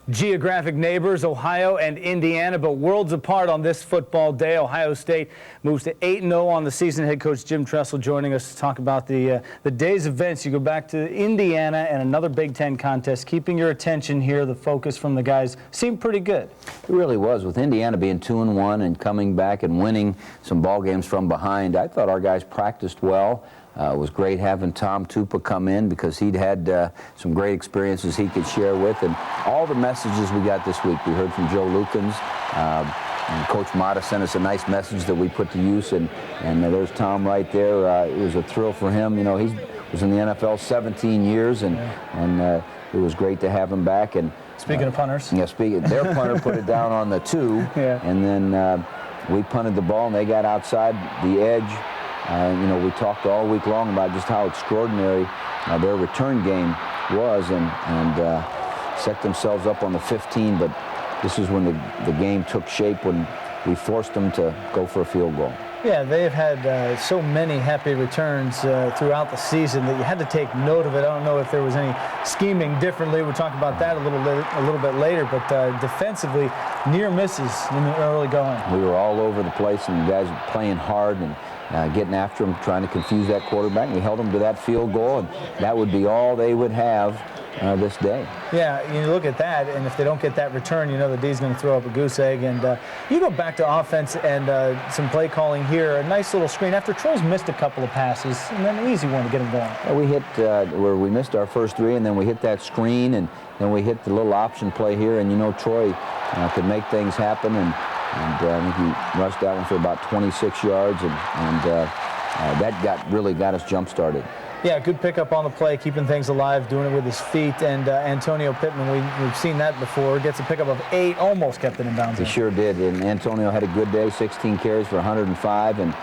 Geographic neighbors, Ohio and Indiana, but worlds apart on this football day. Ohio State moves to 8-0 on the season. Head coach Jim Tressel joining us to talk about the day's events. You go back to Indiana and another Big Ten contest. Keeping your attention here, the focus from the guys seemed pretty good. It really was. With Indiana being 2-1 and coming back and winning some ball games from behind, I thought our guys practiced well. It was great having Tom Tupa come in because he'd had some great experiences he could share with. And all the messages we got this week, we heard from Joe Lukens, and Coach Mata sent us a nice message that we put to use. And there's Tom right there. It was a thrill for him. You know, he was in the NFL 17 years, and it was great to have him back. And speaking of punters. Yeah, their punter put it down on the 2, and then we punted the ball, and they got outside the edge. You know, we talked all week long about just how extraordinary their return game was, and set themselves up on the 15. But this is when the game took shape, when we forced them to go for a field goal. Yeah, they've had so many happy returns throughout the season that you had to take note of it. I don't know if there was any scheming differently. We'll talk about that a little bit later. But defensively, near misses in the early going. We were all over the place, and the guys were playing hard and getting after him, trying to confuse that quarterback. We held them to that field goal, and that would be all they would have this day. Yeah, you look at that, and if they don't get that return, you know the D's going to throw up a goose egg. And you go back to offense and some play calling here. A nice little screen after Troy's missed a couple of passes, and then an easy one to get him going. Yeah, we hit where we missed our first 3, and then we hit that screen, and then we hit the little option play here. And you know Troy could make things happen, and I think he rushed that one for about 26 yards, and that really got us jump-started. Yeah, good pickup on the play, keeping things alive, doing it with his feet. And Antonio Pittman, we've seen that before, gets a pickup of 8, almost kept it in bounds. He sure did, and Antonio had a good day, 16 carries for 105, and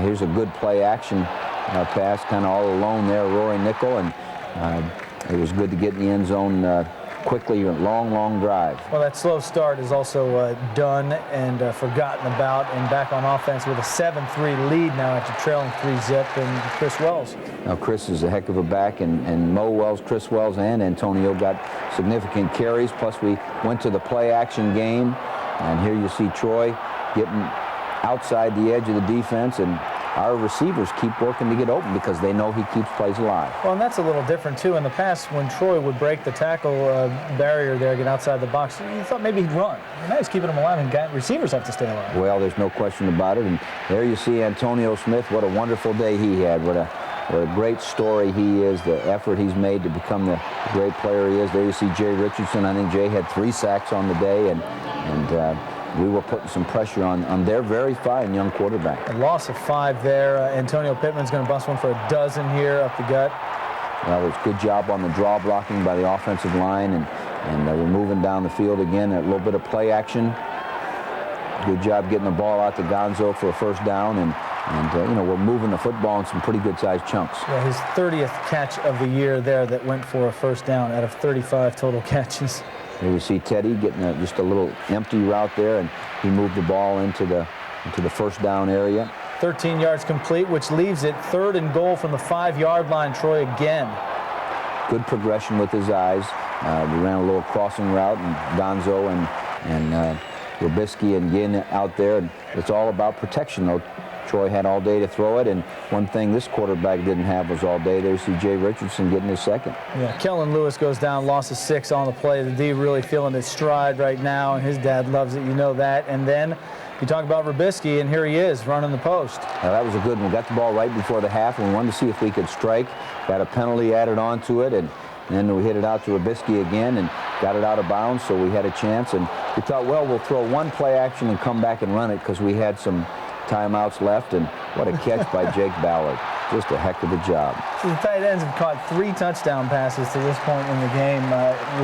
here's a good play-action pass, kind of all alone there, Rory Nickel, and it was good to get in the end zone quickly, a long drive. Well, that slow start is also done and forgotten about, and back on offense with a 7-3 lead now after trailing 3-zip, and Chris Wells. Now, Chris is a heck of a back, and Mo Wells, Chris Wells, and Antonio got significant carries, plus we went to the play-action game, and here you see Troy getting outside the edge of the defense, and our receivers keep working to get open because they know he keeps plays alive. Well, and that's a little different, too. In the past, when Troy would break the tackle barrier there, get outside the box, you thought maybe he'd run. And now he's keeping them alive, and receivers have to stay alive. Well, there's no question about it. And there you see Antonio Smith. What a wonderful day he had. What a great story he is, the effort he's made to become the great player he is. There you see Jay Richardson. I think Jay had 3 sacks on the day, and we were putting some pressure on their very fine young quarterback. A loss of 5 there. Antonio Pittman's going to bust one for a dozen here up the gut. Well, it's good job on the draw blocking by the offensive line, and we're moving down the field again. A little bit of play action. Good job getting the ball out to Gonzo for a first down, and you know, we're moving the football in some pretty good-sized chunks. Yeah, his 30th catch of the year there that went for a first down out of 35 total catches. Here you see Teddy getting just a little empty route there, and he moved the ball into the first down area. 13 yards complete, which leaves it 3rd and goal from the 5-yard line. Troy again. Good progression with his eyes. We ran a little crossing route, and Gonzo and Robisky and Ginn out there. And it's all about protection, though. Troy had all day to throw it, and one thing this quarterback didn't have was all day. There you see Jay Richardson getting his 2nd. Yeah, Kellen Lewis goes down, loss of 6 on the play. The D really feeling his stride right now, and his dad loves it, you know that. And then you talk about Robisky, and here he is running the post. That was a good one. We got the ball right before the half, and we wanted to see if we could strike. Got a penalty added on to it, and then we hit it out to Robisky again and got it out of bounds, so we had a chance. And we thought, well, we'll throw one play action and come back and run it because we had some timeouts left, and what a catch by Jake Ballard. Just a heck of a job. So the tight ends have caught 3 touchdown passes to this point in the game.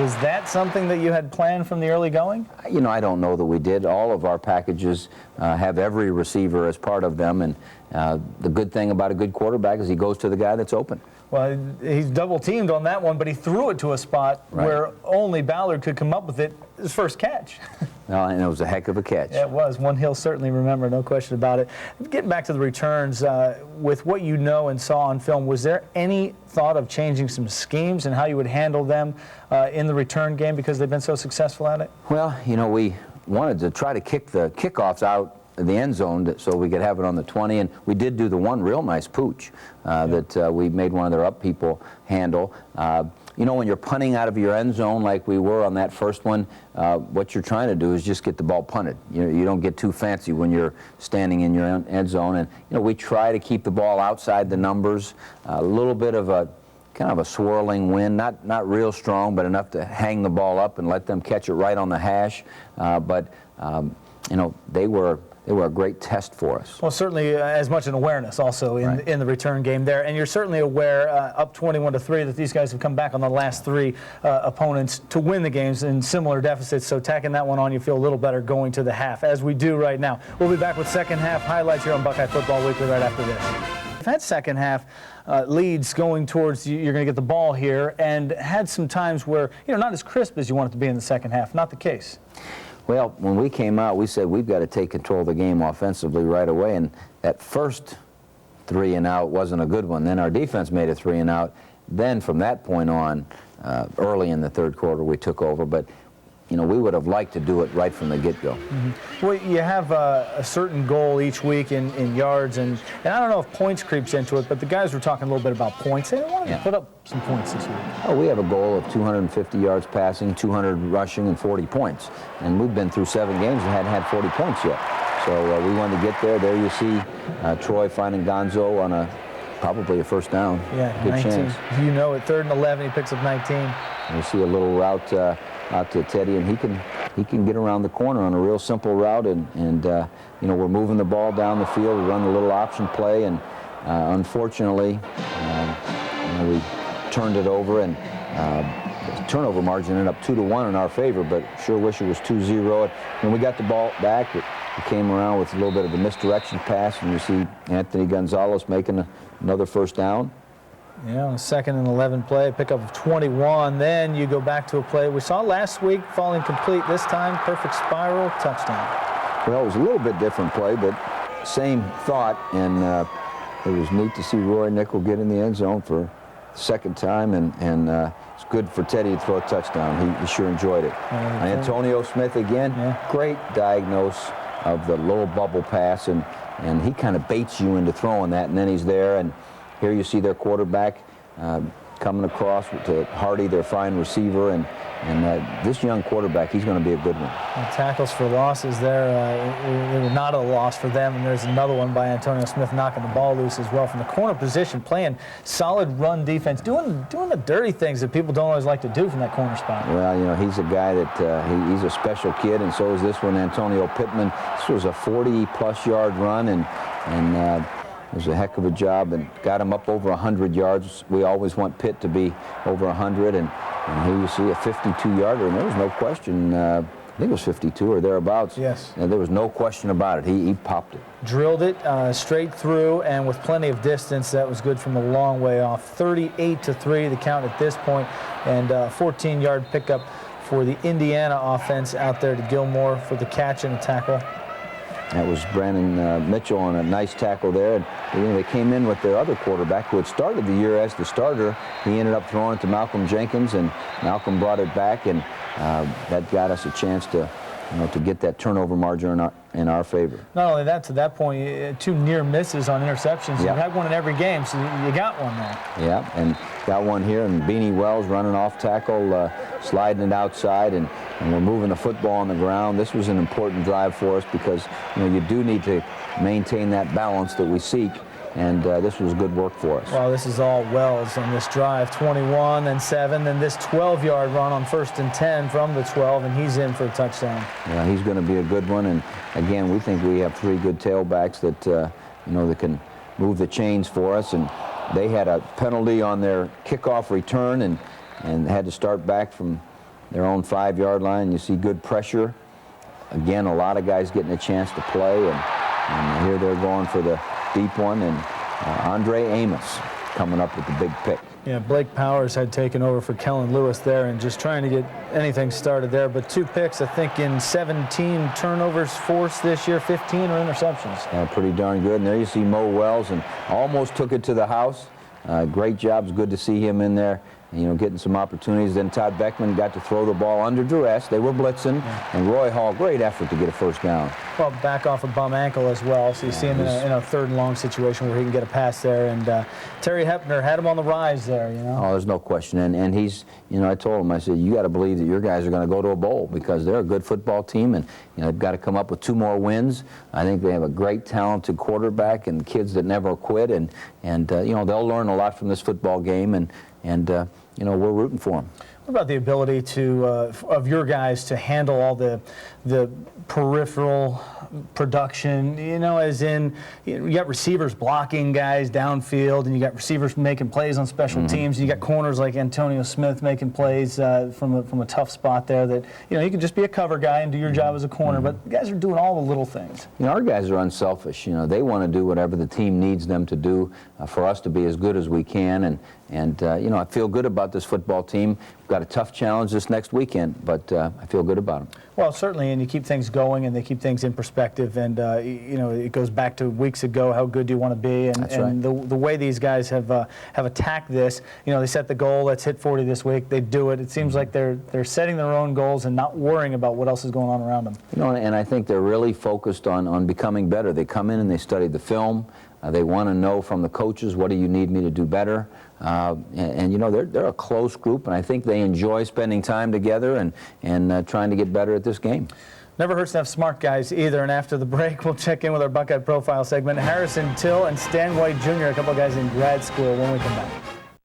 Was that something that you had planned from the early going? You know, I don't know that we did. All of our packages have every receiver as part of them, and the good thing about a good quarterback is he goes to the guy that's open. Well, he's double-teamed on that one, but he threw it to a spot where only Ballard could come up with it, his first catch. Well, and it was a heck of a catch. Yeah, it was. One he'll certainly remember, no question about it. Getting back to the returns, with what you know and saw on film, was there any thought of changing some schemes and how you would handle them in the return game because they've been so successful at it? Well, you know, we wanted to try to kick the kickoffs out of the end zone so we could have it on the 20, and we did do the one real nice pooch that we made one of their up people handle. You know, when you're punting out of your end zone like we were on that first one, what you're trying to do is just get the ball punted. You don't get too fancy when you're standing in your end zone. And, you know, we try to keep the ball outside the numbers, a little bit of a kind of a swirling wind, not real strong, but enough to hang the ball up and let them catch it right on the hash. You know, they were a great test for us. Well, certainly as much an awareness also in the return game there. And you're certainly aware, up 21-3, that these guys have come back on the last three opponents to win the games in similar deficits. So tacking that one on, you feel a little better going to the half, as we do right now. We'll be back with second half highlights here on Buckeye Football Weekly right after this. We've had second half leads going towards you're going to get the ball here, and had some times where, you know, not as crisp as you want it to be in the second half. Not the case. Well, when we came out, we said we've got to take control of the game offensively right away, and that first 3 and out wasn't a good one. Then our defense made a 3 and out. Then from that point on, early in the third quarter, we took over. But, you know, we would have liked to do it right from the get-go. Mm-hmm. Well, you have a certain goal each week in yards, and I don't know if points creeps into it, but the guys were talking a little bit about points. They wanted to put up some points this week. Oh, we have a goal of 250 yards passing, 200 rushing, and 40 points. And we've been through 7 games and hadn't had 40 points yet. So we wanted to get there. There you see Troy finding Gonzo on probably a first down. Yeah, good 19. chance. You know it, 3rd and 11, he picks up 19. And you see a little route out to Teddy, and he can get around the corner on a real simple route, and you know, we're moving the ball down the field. We run a little option play, and unfortunately, you know, we turned it over, and the turnover margin ended up 2-1 in our favor, but sure wish it was 2-0. When we got the ball back, it came around with a little bit of a misdirection pass, and you see Anthony Gonzalez making another first down. Yeah, on a 2nd and 11 play, pickup of 21. Then you go back to a play we saw last week, falling complete this time, perfect spiral, touchdown. Well, it was a little bit different play, but same thought, and it was neat to see Roy Nickel get in the end zone for the 2nd time, and it's good for Teddy to throw a touchdown. He sure enjoyed it. Antonio Smith again, great diagnose of the little bubble pass, and he kind of baits you into throwing that, and then he's there. And here you see their quarterback coming across to Hardy, their fine receiver, and this young quarterback, he's going to be a good one. And tackles for losses there. They were not a loss for them, and there's another one by Antonio Smith knocking the ball loose as well from the corner position, playing solid run defense, doing the dirty things that people don't always like to do from that corner spot. Well, you know, he's a guy that he's a special kid, and so is this one, Antonio Pittman. This was a 40-plus yard run, and it was a heck of a job, and got him up over 100 yards. We always want Pitt to be over 100, and here you see a 52-yarder, and there was no question. I think it was 52 or thereabouts. Yes. And there was no question about it. He popped it. Drilled it straight through, and with plenty of distance. That was good from a long way off. 38-3 the count at this point, and 14-yard pickup for the Indiana offense out there to Gilmore for the catch and the tackle. That was Brandon Mitchell on a nice tackle there. And they came in with their other quarterback who had started the year as the starter. He ended up throwing it to Malcolm Jenkins, and Malcolm brought it back, and that got us a chance to get that turnover margin in our favor. Not only that, to that point, 2 near misses on interceptions. Yep. You've had one in every game, so you got one there. Yeah, and got one here, and Beanie Wells running off tackle, sliding it outside, and we're moving the football on the ground. This was an important drive for us because, you know, you do need to maintain that balance that we seek, and this was good work for us. Well, this is all Wells on this drive. 21, then 7, then this 12-yard run on 1st and 10 from the 12, and he's in for a touchdown. Yeah, he's going to be a good one, and again, we think we have 3 good tailbacks that, you know, that can move the chains for us, and they had a penalty on their kickoff return and had to start back from their own 5-yard line. You see good pressure. Again, a lot of guys getting a chance to play, and here they're going for the deep one, and Andre Amos. coming up with the big pick. Yeah, Blake Powers had taken over for Kellen Lewis there and just trying to get anything started there. But 2 picks, I think, in 17 turnovers forced this year, 15 are interceptions. Yeah, pretty darn good. And there you see Mo Wells, and almost took it to the house. Great job. It's good to see him in there, you know, getting some opportunities. Then Todd Beckman got to throw the ball under duress. They were blitzing. And Roy Hall, great effort to get a first down. Well, back off a bum ankle as well, so you see him in a 3rd and long situation where he can get a pass there. And Terry Hepner had him on the rise there, you know. Oh, there's no question. And he's, you know, I told him, I said, you got to believe that your guys are going to go to a bowl because they're a good football team, and you know, they've got to come up with 2 more wins. I think they have a great, talented quarterback and kids that never quit, and you know, they'll learn a lot from this football game, and you know, we're rooting for them. What about the ability to of your guys to handle all the peripheral production, you know, as in you got receivers blocking guys downfield, and you got receivers making plays on special teams, and you got corners like Antonio Smith making plays from a tough spot there that, you know, you can just be a cover guy and do your job as a corner, but the guys are doing all the little things. You know, our guys are unselfish. You know, they want to do whatever the team needs them to do for us to be as good as we can, and you know, I feel good about this football team. We've got a tough challenge this next weekend, but I feel good about them. Well, certainly, and you keep things going, and they keep things in perspective, and you know, it goes back to weeks ago. How good do you want to be? And, That's and right. the way these guys have attacked this, you know, they set the goal. Let's hit 40 this week. They do it. It seems like they're setting their own goals and not worrying about what else is going on around them. You know, and I think they're really focused on becoming better. They come in and they study the film. They want to know from the coaches, what do you need me to do better? And you know, they're a close group, and I think they enjoy spending time together and trying to get better at this game. Never hurts to have smart guys either, and after the break, we'll check in with our Buckeye Profile segment. Harrison Till and Stan White Jr., a couple of guys in grad school when we come back.